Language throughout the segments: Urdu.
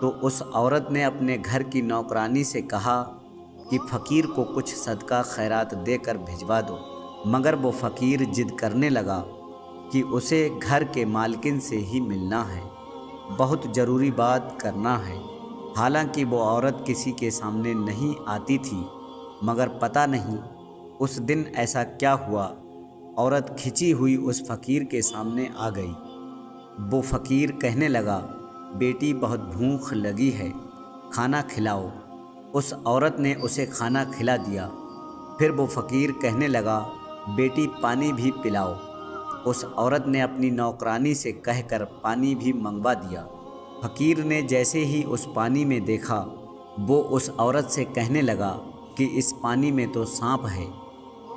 تو اس عورت نے اپنے گھر کی نوکرانی سے کہا کہ فقیر کو کچھ صدقہ خیرات دے کر بھجوا دو، مگر وہ فقیر ضد کرنے لگا کہ اسے گھر کے مالکن سے ہی ملنا ہے، بہت ضروری بات کرنا ہے۔ حالانکہ وہ عورت کسی کے سامنے نہیں آتی تھی، مگر پتہ نہیں اس دن ایسا کیا ہوا، عورت کھچی ہوئی اس فقیر کے سامنے آ گئی۔ وہ فقیر کہنے لگا، بیٹی بہت بھوک لگی ہے، کھانا کھلاؤ۔ اس عورت نے اسے کھانا کھلا دیا۔ پھر وہ فقیر کہنے لگا، بیٹی پانی بھی پلاؤ۔ اس عورت نے اپنی نوکرانی سے کہہ کر پانی بھی منگوا دیا۔ فقیر نے جیسے ہی اس پانی میں دیکھا، وہ اس عورت سے کہنے لگا کہ اس پانی میں تو سانپ ہے۔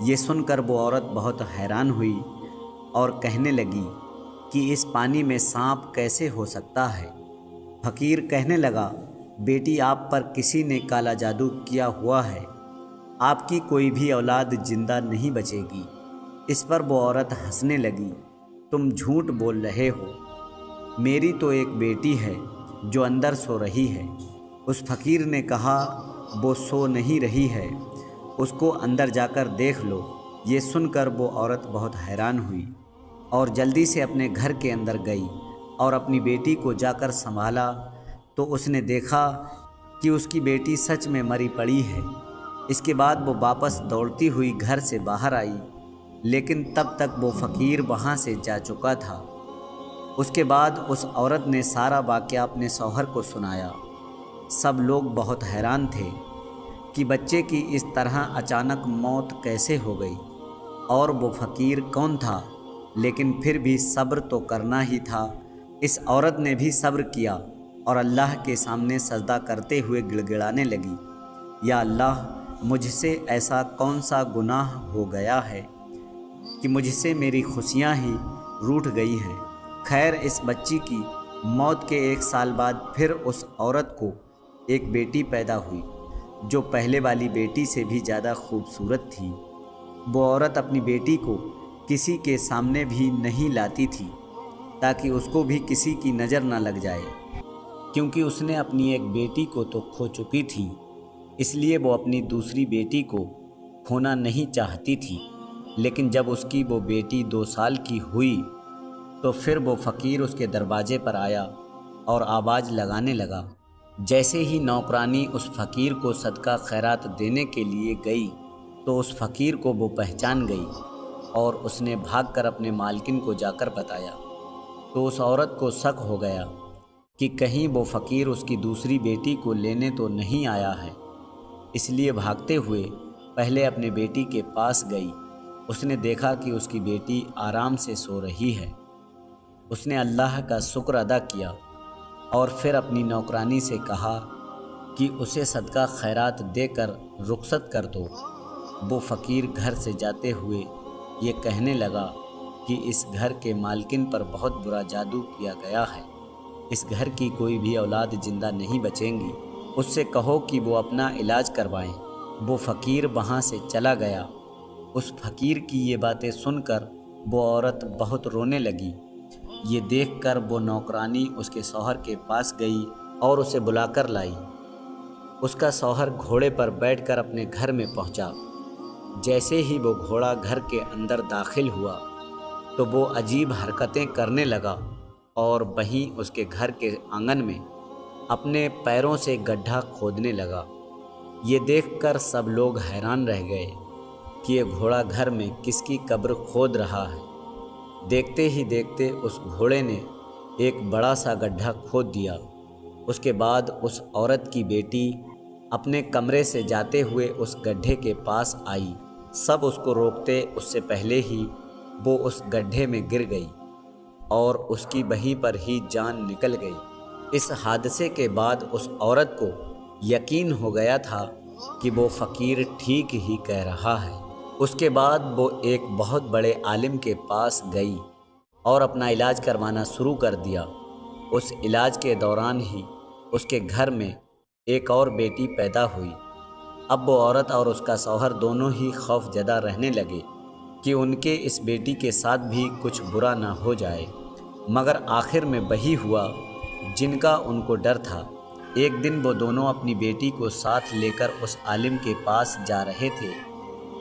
یہ سن کر وہ عورت بہت حیران ہوئی اور کہنے لگی کہ اس پانی میں سانپ کیسے ہو سکتا ہے؟ فقیر کہنے لگا، بیٹی آپ پر کسی نے کالا جادو کیا ہوا ہے، آپ کی کوئی بھی اولاد زندہ نہیں بچے گی۔ اس پر وہ عورت ہنسنے لگی، تم جھوٹ بول رہے ہو، میری تو ایک بیٹی ہے جو اندر سو رہی ہے۔ اس فقیر نے کہا، وہ سو نہیں رہی ہے، اس کو اندر جا کر دیکھ لو۔ یہ سن کر وہ عورت بہت حیران ہوئی اور جلدی سے اپنے گھر کے اندر گئی اور اپنی بیٹی کو جا کر سنبھالا تو اس نے دیکھا کہ اس کی بیٹی سچ میں مری پڑی ہے۔ اس کے بعد وہ واپس دوڑتی ہوئی گھر سے باہر آئی، لیکن تب تک وہ فقیر وہاں سے جا چکا تھا۔ اس کے بعد اس عورت نے سارا واقعہ اپنے شوہر کو سنایا۔ سب لوگ بہت حیران تھے کہ بچے کی اس طرح اچانک موت کیسے ہو گئی، اور وہ فقیر کون تھا؟ لیکن پھر بھی صبر تو کرنا ہی تھا۔ اس عورت نے بھی صبر کیا اور اللہ کے سامنے سجدہ کرتے ہوئے گڑ گڑانے لگی، یا اللہ، مجھ سے ایسا کون سا گناہ ہو گیا ہے کہ مجھ سے میری خوشیاں ہی روٹھ گئی ہیں۔ خیر، اس بچی کی موت کے 1 سال بعد پھر اس عورت کو ایک بیٹی پیدا ہوئی جو پہلے والی بیٹی سے بھی زیادہ خوبصورت تھی۔ وہ عورت اپنی بیٹی کو کسی کے سامنے بھی نہیں لاتی تھی تاکہ اس کو بھی کسی کی نظر نہ لگ جائے، کیونکہ اس نے اپنی ایک بیٹی کو تو کھو چکی تھی، اس لیے وہ اپنی دوسری بیٹی کو کھونا نہیں چاہتی تھی۔ لیکن جب اس کی وہ بیٹی 2 سال کی ہوئی تو پھر وہ فقیر اس کے دروازے پر آیا اور آواز لگانے لگا۔ جیسے ہی نوکرانی اس فقیر کو صدقہ خیرات دینے کے لیے گئی تو اس فقیر کو وہ پہچان گئی اور اس نے بھاگ کر اپنے مالکن کو جا کر بتایا۔ تو اس عورت کو شک ہو گیا کہ کہیں وہ فقیر اس کی دوسری بیٹی کو لینے تو نہیں آیا ہے، اس لیے بھاگتے ہوئے پہلے اپنے بیٹی کے پاس گئی۔ اس نے دیکھا کہ اس کی بیٹی آرام سے سو رہی ہے۔ اس نے اللہ کا شکر ادا کیا اور پھر اپنی نوکرانی سے کہا کہ اسے صدقہ خیرات دے کر رخصت کر دو۔ وہ فقیر گھر سے جاتے ہوئے یہ کہنے لگا کہ اس گھر کے مالکن پر بہت برا جادو کیا گیا ہے، اس گھر کی کوئی بھی اولاد زندہ نہیں بچیں گی، اس سے کہو کہ وہ اپنا علاج کروائیں۔ وہ فقیر وہاں سے چلا گیا۔ اس فقیر کی یہ باتیں سن کر وہ عورت بہت رونے لگی۔ یہ دیکھ کر وہ نوکرانی اس کے شوہر کے پاس گئی اور اسے بلا کر لائی۔ اس کا شوہر گھوڑے پر بیٹھ کر اپنے گھر میں پہنچا۔ جیسے ہی وہ گھوڑا گھر کے اندر داخل ہوا تو وہ عجیب حرکتیں کرنے لگا اور وہیں اس کے گھر کے آنگن میں اپنے پیروں سے گڈھا کھودنے لگا۔ یہ دیکھ کر سب لوگ حیران رہ گئے کہ یہ گھوڑا گھر میں کس کی قبر کھود رہا ہے۔ دیکھتے ہی دیکھتے اس گھوڑے نے ایک بڑا سا گڈھا کھود دیا۔ اس کے بعد اس عورت کی بیٹی اپنے کمرے سے جاتے ہوئے اس گڈھے کے پاس آئی۔ سب اس کو روکتے اس سے پہلے ہی وہ اس گڈھے میں گر گئی اور اس کی وہیں پر ہی جان نکل گئی۔ اس حادثے کے بعد اس عورت کو یقین ہو گیا تھا کہ وہ فقیر ٹھیک ہی کہہ رہا ہے۔ اس کے بعد وہ ایک بہت بڑے عالم کے پاس گئی اور اپنا علاج کروانا شروع کر دیا۔ اس علاج کے دوران ہی اس کے گھر میں ایک اور بیٹی پیدا ہوئی۔ اب وہ عورت اور اس کا شوہر دونوں ہی خوف زدہ رہنے لگے کہ ان کے اس بیٹی کے ساتھ بھی کچھ برا نہ ہو جائے، مگر آخر میں وہی ہوا جن کا ان کو ڈر تھا۔ ایک دن وہ دونوں اپنی بیٹی کو ساتھ لے کر اس عالم کے پاس جا رہے تھے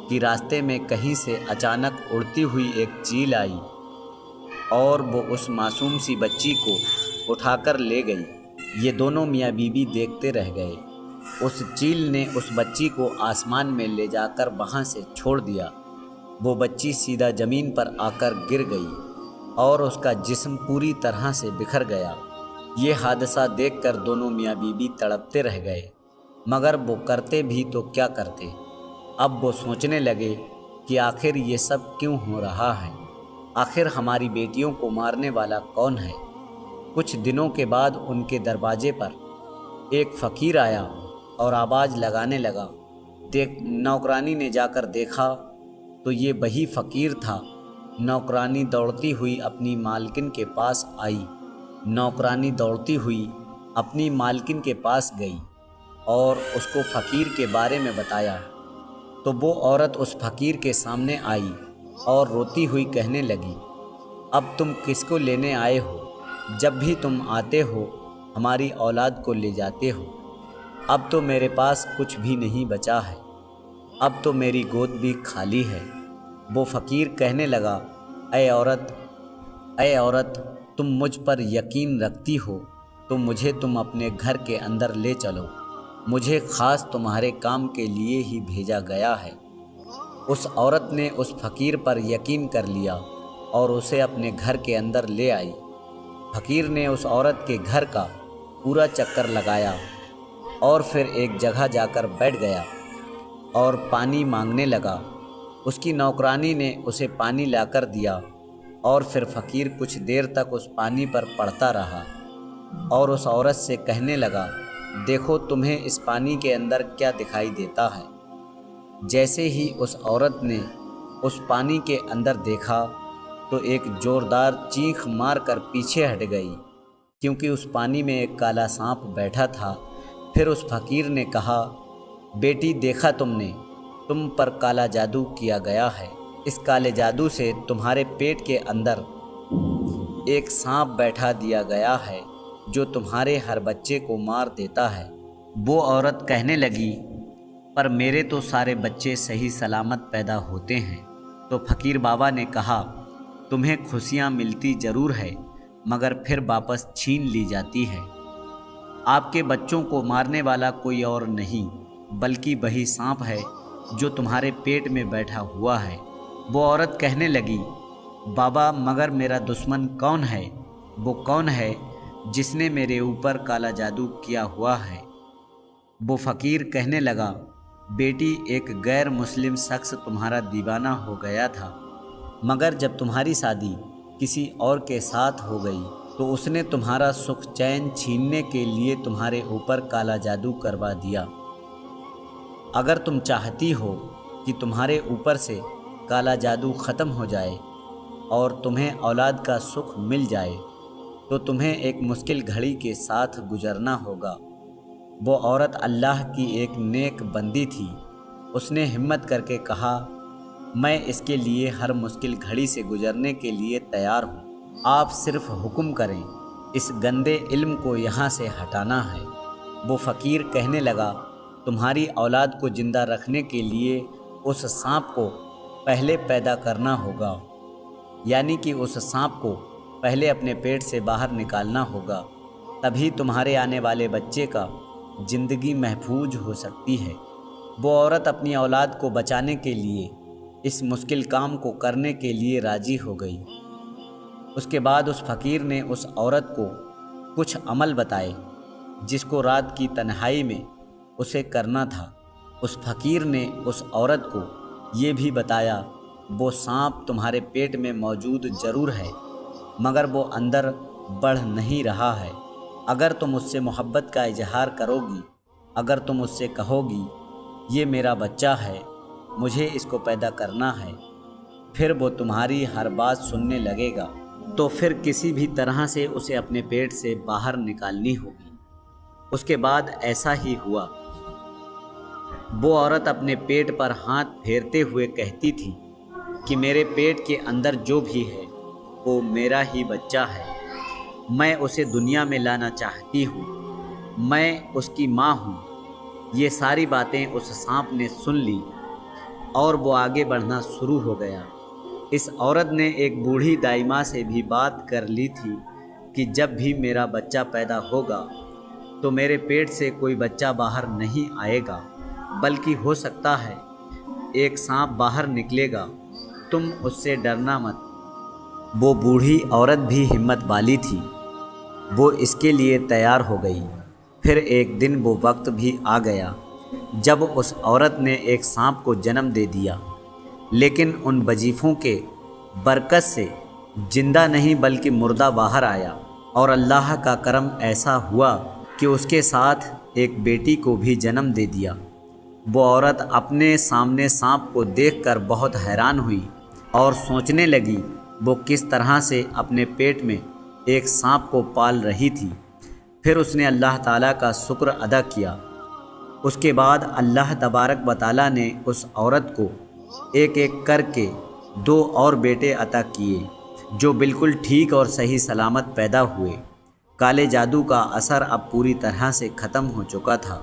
کہ راستے میں کہیں سے اچانک اڑتی ہوئی ایک چیل آئی اور وہ اس معصوم سی بچی کو اٹھا کر لے گئی۔ یہ دونوں میاں بیوی دیکھتے رہ گئے۔ اس چیل نے اس بچی کو آسمان میں لے جا کر وہاں سے چھوڑ دیا۔ وہ بچی سیدھا زمین پر آ کر گر گئی اور اس کا جسم پوری طرح سے بکھر گیا۔ یہ حادثہ دیکھ کر دونوں میاں بیوی تڑپتے رہ گئے، مگر وہ کرتے بھی تو کیا کرتے۔ اب وہ سوچنے لگے کہ آخر یہ سب کیوں ہو رہا ہے؟ آخر ہماری بیٹیوں کو مارنے والا کون ہے؟ کچھ دنوں کے بعد ان کے دروازے پر ایک فقیر آیا اور آواز لگانے لگا۔ نوکرانی نے جا کر دیکھا تو یہ وہی فقیر تھا۔ نوکرانی دوڑتی ہوئی اپنی مالکن کے پاس آئی۔ نوکرانی دوڑتی ہوئی اپنی مالکن کے پاس گئی اور اس کو فقیر کے بارے میں بتایا تو وہ عورت اس فقیر کے سامنے آئی اور روتی ہوئی کہنے لگی، اب تم کس کو لینے آئے ہو؟ جب بھی تم آتے ہو ہماری اولاد کو لے جاتے ہو۔ اب تو میرے پاس کچھ بھی نہیں بچا ہے، اب تو میری گود بھی خالی ہے۔ وہ فقیر کہنے لگا، اے عورت تم مجھ پر یقین رکھتی ہو تو مجھے تم اپنے گھر کے اندر لے چلو، مجھے خاص تمہارے کام کے لیے ہی بھیجا گیا ہے۔ اس عورت نے اس فقیر پر یقین کر لیا اور اسے اپنے گھر کے اندر لے آئی۔ فقیر نے اس عورت کے گھر کا پورا چکر لگایا اور پھر ایک جگہ جا کر بیٹھ گیا اور پانی مانگنے لگا۔ اس کی نوکرانی نے اسے پانی لا کر دیا اور پھر فقیر کچھ دیر تک اس پانی پر پڑتا رہا اور اس عورت سے کہنے لگا، دیکھو تمہیں اس پانی کے اندر کیا دکھائی دیتا ہے۔ جیسے ہی اس عورت نے اس پانی کے اندر دیکھا تو ایک زوردار چیخ مار کر پیچھے ہٹ گئی، کیونکہ اس پانی میں ایک کالا سانپ بیٹھا تھا۔ پھر اس فقیر نے کہا، بیٹی دیکھا تم نے، تم پر کالا جادو کیا گیا ہے۔ اس کالے جادو سے تمہارے پیٹ کے اندر ایک سانپ بیٹھا دیا گیا ہے جو تمہارے ہر بچے کو مار دیتا ہے۔ وہ عورت کہنے لگی، پر میرے تو سارے بچے صحیح سلامت پیدا ہوتے ہیں۔ تو فقیر بابا نے کہا، تمہیں خوشیاں ملتی ضرور ہے مگر پھر واپس چھین لی جاتی ہے۔ آپ کے بچوں کو مارنے والا کوئی اور نہیں بلکہ وہی سانپ ہے جو تمہارے پیٹ میں بیٹھا ہوا ہے۔ وہ عورت کہنے لگی، بابا مگر میرا دشمن کون ہے؟ وہ کون ہے جس نے میرے اوپر کالا جادو کیا ہوا ہے؟ وہ فقیر کہنے لگا، بیٹی ایک غیر مسلم شخص تمہارا دیوانہ ہو گیا تھا، مگر جب تمہاری شادی کسی اور کے ساتھ ہو گئی تو اس نے تمہارا سکھ چین چھیننے کے لیے تمہارے اوپر کالا جادو کروا دیا۔ اگر تم چاہتی ہو کہ تمہارے اوپر سے کالا جادو ختم ہو جائے اور تمہیں اولاد کا سکھ مل جائے تو تمہیں ایک مشکل گھڑی کے ساتھ گزرنا ہوگا۔ وہ عورت اللہ کی ایک نیک بندی تھی۔ اس نے ہمت کر کے کہا، میں اس کے لیے ہر مشکل گھڑی سے گزرنے کے لیے تیار ہوں، آپ صرف حکم کریں، اس گندے علم کو یہاں سے ہٹانا ہے۔ وہ فقیر کہنے لگا، تمہاری اولاد کو زندہ رکھنے کے لیے اس سانپ کو پہلے پیدا کرنا ہوگا، یعنی کہ اس سانپ کو پہلے اپنے پیٹ سے باہر نکالنا ہوگا، تبھی تمہارے آنے والے بچے کا زندگی محفوظ ہو سکتی ہے۔ وہ عورت اپنی اولاد کو بچانے کے لیے اس مشکل کام کو کرنے کے لیے راضی ہو گئی۔ اس کے بعد اس فقیر نے اس عورت کو کچھ عمل بتائے جس کو رات کی تنہائی میں اسے کرنا تھا۔ اس فقیر نے اس عورت کو یہ بھی بتایا، وہ سانپ تمہارے پیٹ میں موجود ضرور ہے مگر وہ اندر بڑھ نہیں رہا ہے۔ اگر تم اس سے محبت کا اظہار کرو گی، اگر تم اس سے کہو گی یہ میرا بچہ ہے، مجھے اس کو پیدا کرنا ہے، پھر وہ تمہاری ہر بات سننے لگے گا، تو پھر کسی بھی طرح سے اسے اپنے پیٹ سے باہر نکالنی ہوگی۔ اس کے بعد ایسا ہی ہوا۔ وہ عورت اپنے پیٹ پر ہاتھ پھیرتے ہوئے کہتی تھی کہ میرے پیٹ کے اندر جو بھی ہے وہ میرا ہی بچہ ہے، میں اسے دنیا میں لانا چاہتی ہوں۔ میں اس کی ماں ہوں۔ یہ ساری باتیں اس سانپ نے سن لی اور وہ آگے بڑھنا شروع ہو گیا۔ اس عورت نے ایک بوڑھی دائمہ سے بھی بات کر لی تھی کہ جب بھی میرا بچہ پیدا ہوگا تو میرے پیٹ سے کوئی بچہ باہر نہیں آئے گا، بلکہ ہو سکتا ہے ایک سانپ باہر نکلے گا، تم اس سے ڈرنا مت۔ وہ بوڑھی عورت بھی ہمت والی تھی، وہ اس کے لیے تیار ہو گئی۔ پھر ایک دن وہ وقت بھی آ گیا جب اس عورت نے ایک سانپ کو جنم دے دیا، لیکن ان وظیفوں کے برکت سے زندہ نہیں بلکہ مردہ باہر آیا، اور اللہ کا کرم ایسا ہوا کہ اس کے ساتھ ایک بیٹی کو بھی جنم دے دیا۔ وہ عورت اپنے سامنے سانپ کو دیکھ کر بہت حیران ہوئی اور سوچنے لگی وہ کس طرح سے اپنے پیٹ میں ایک سانپ کو پال رہی تھی۔ پھر اس نے اللہ تعالیٰ کا شکر ادا کیا۔ اس کے بعد اللہ تبارک و تعالیٰ نے اس عورت کو ایک ایک کر کے 2 اور بیٹے عطا کیے جو بالکل ٹھیک اور صحیح سلامت پیدا ہوئے۔ کالے جادو کا اثر اب پوری طرح سے ختم ہو چکا تھا۔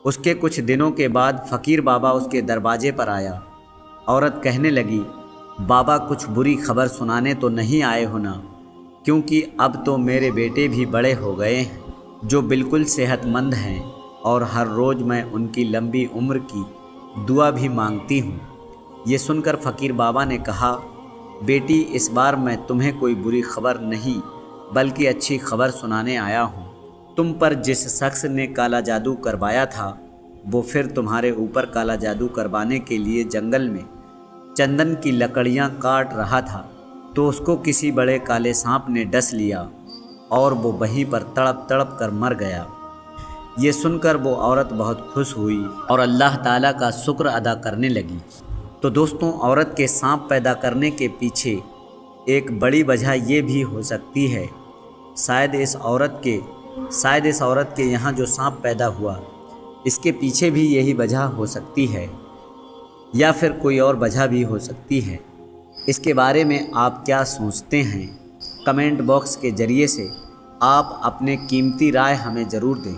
اس کے کچھ دنوں کے بعد فقیر بابا اس کے دروازے پر آیا۔ عورت کہنے لگی، بابا کچھ بری خبر سنانے تو نہیں آئے ہو نا؟ کیونکہ اب تو میرے بیٹے بھی بڑے ہو گئے ہیں جو بالکل صحت مند ہیں، اور ہر روز میں ان کی لمبی عمر کی دعا بھی مانگتی ہوں۔ یہ سن کر فقیر بابا نے کہا، بیٹی اس بار میں تمہیں کوئی بری خبر نہیں بلکہ اچھی خبر سنانے آیا ہوں۔ تم پر جس شخص نے کالا جادو کروایا تھا وہ پھر تمہارے اوپر کالا جادو کروانے کے لیے جنگل میں چندن کی لکڑیاں کاٹ رہا تھا، تو اس کو کسی بڑے کالے سانپ نے ڈس لیا اور وہ وہیں پر تڑپ تڑپ کر مر گیا۔ یہ سن کر وہ عورت بہت خوش ہوئی اور اللہ تعالیٰ کا شکر ادا کرنے لگی۔ تو دوستوں، عورت کے سانپ پیدا کرنے کے پیچھے ایک بڑی وجہ یہ بھی ہو سکتی ہے، شاید اس عورت کے یہاں جو سانپ پیدا ہوا اس کے پیچھے بھی یہی وجہ ہو سکتی ہے، یا پھر کوئی اور وجہ بھی ہو سکتی ہے۔ اس کے بارے میں آپ کیا سوچتے ہیں؟ کمنٹ باکس کے ذریعے سے آپ اپنے قیمتی رائے ہمیں ضرور دیں۔